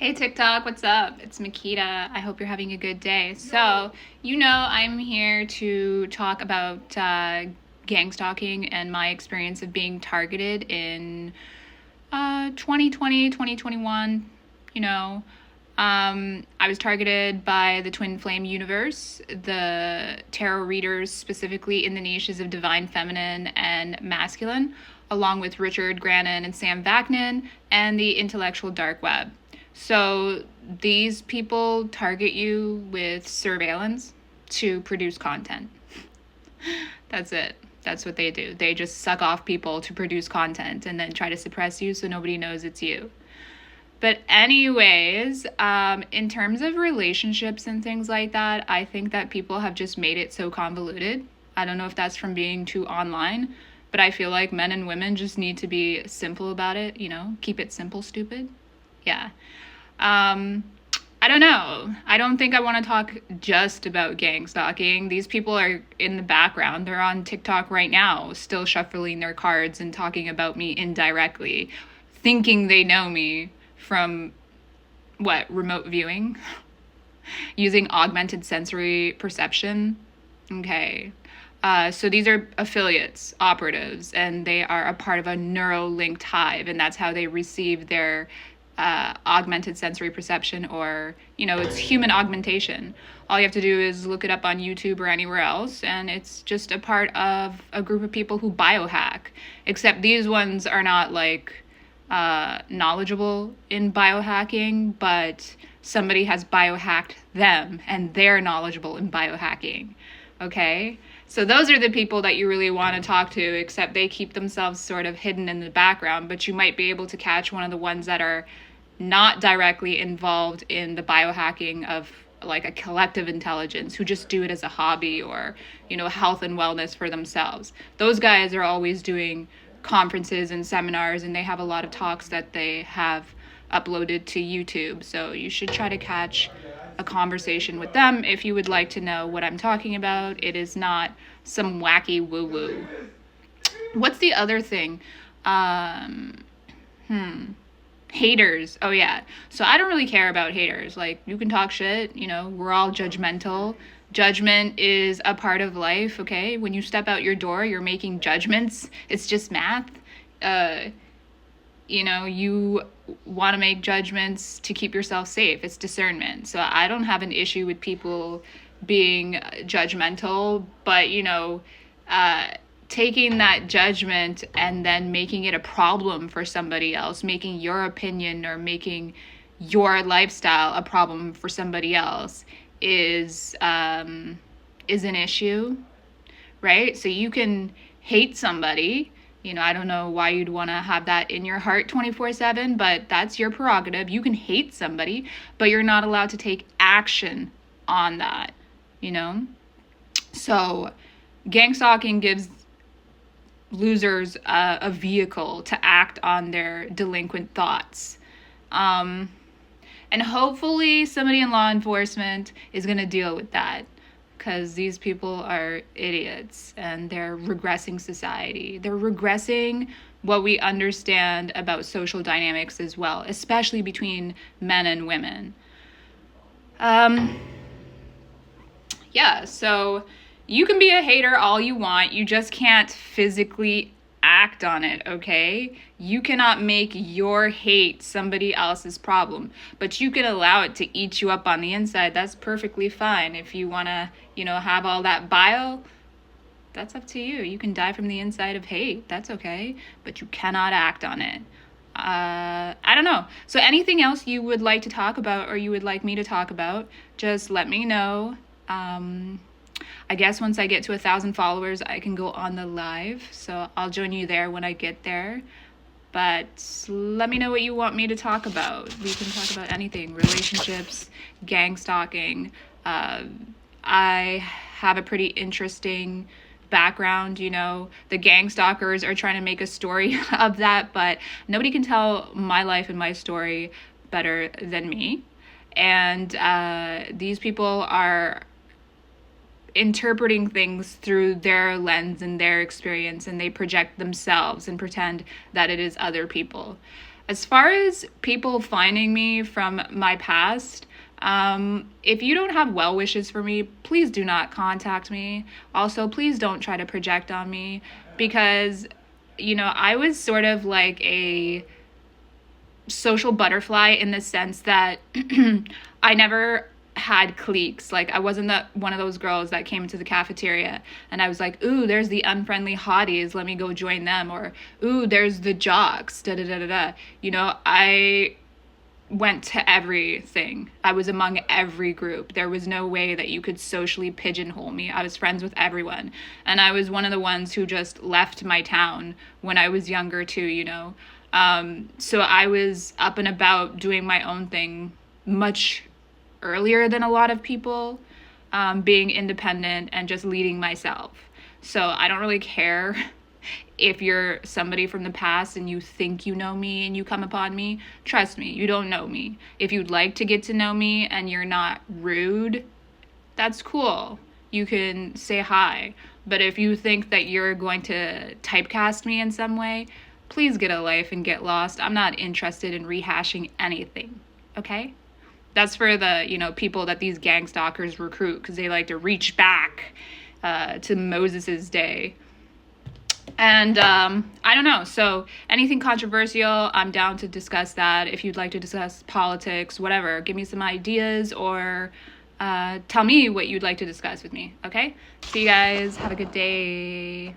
Hey TikTok, what's up? It's Makita. I hope you're having a good day. So, I'm here to talk about gang stalking and my experience of being targeted in 2020, 2021. I was targeted by the Twin Flame universe, the tarot readers specifically in the niches of divine feminine and masculine, along with Richard Grannon and Sam Vaknin, and the intellectual dark web. So these people target you with surveillance to produce content. That's it. That's what they do. They just suck off people to produce content and then try to suppress you so nobody knows it's you. But anyways, in terms of relationships and things like that, I think that people have just made it so convoluted. I don't know if that's from being too online, but I feel like men and women just need to be simple about it, keep it simple, stupid. Yeah. I don't know. I don't think I want to talk just about gang stalking. These people are in the background. They're on TikTok right now, still shuffling their cards and talking about me indirectly, thinking they know me from remote viewing, using augmented sensory perception. Okay. So these are affiliates, operatives, and they are a part of a neuro-linked hive, and that's how they receive their augmented sensory perception, or it's human augmentation. All you have to do is look it up on YouTube or anywhere else, and it's just a part of a group of people who biohack, except these ones are not knowledgeable in biohacking, but somebody has biohacked them and they're knowledgeable in biohacking. Okay, so those are the people that you really want to talk to, except they keep themselves sort of hidden in the background, but you might be able to catch one of the ones that are not directly involved in the biohacking of like a collective intelligence, who just do it as a hobby or, health and wellness for themselves. Those guys are always doing conferences and seminars, and they have a lot of talks that they have uploaded to YouTube. So you should try to catch a conversation with them if you would like to know what I'm talking about. It is not some wacky woo-woo. What's the other thing? Haters. Oh yeah. So I don't really care about haters. Like, you can talk shit, we're all judgmental. Judgment is a part of life, okay? When you step out your door, you're making judgments. It's just math. You want to make judgments to keep yourself safe. It's discernment. So I don't have an issue with people being judgmental, but, taking that judgment and then making it a problem for somebody else, making your opinion or making your lifestyle a problem for somebody else is an issue, right? So you can hate somebody. I don't know why you'd want to have that in your heart 24/7, but that's your prerogative. You can hate somebody, but you're not allowed to take action on that, So gang stalking gives losers a vehicle to act on their delinquent thoughts. And hopefully somebody in law enforcement is going to deal with that, because these people are idiots and they're regressing society. They're regressing what we understand about social dynamics as well, especially between men and women. So you can be a hater all you want. You just can't physically act on it, okay? You cannot make your hate somebody else's problem, but you can allow it to eat you up on the inside. That's perfectly fine. If you want to, have all that bile, that's up to you. You can die from the inside of hate. That's okay, but you cannot act on it. I don't know. So anything else you would like to talk about, or you would like me to talk about, just let me know. I guess once I get to 1,000 followers, I can go on the live. So I'll join you there when I get there. But let me know what you want me to talk about. We can talk about anything. Relationships, gang stalking. I have a pretty interesting background. The gang stalkers are trying to make a story of that, but nobody can tell my life and my story better than me. And these people are interpreting things through their lens and their experience, and they project themselves and pretend that it is other people. As far as people finding me from my past, if you don't have well wishes for me, please do not contact me. Also, please don't try to project on me because, I was sort of like a social butterfly in the sense that I never had cliques. Like I wasn't one of those girls that came into the cafeteria and I was like, ooh, there's the unfriendly hotties, let me go join them, or ooh, there's the jocks, da da da da da. I went to everything. I was among every group. There was no way that you could socially pigeonhole me. I was friends with everyone. And I was one of the ones who just left my town when I was younger too. So I was up and about doing my own thing much earlier than a lot of people, being independent and just leading myself. So I don't really care if you're somebody from the past and you think you know me and you come upon me. Trust me, you don't know me. If you'd like to get to know me and you're not rude, that's cool. You can say hi. But if you think that you're going to typecast me in some way, please get a life and get lost. I'm not interested in rehashing anything, okay? That's for the, people that these gang stalkers recruit because they like to reach back to Moses's day. And I don't know. So anything controversial, I'm down to discuss that. If you'd like to discuss politics, whatever, give me some ideas or tell me what you'd like to discuss with me, okay? See you guys. Have a good day.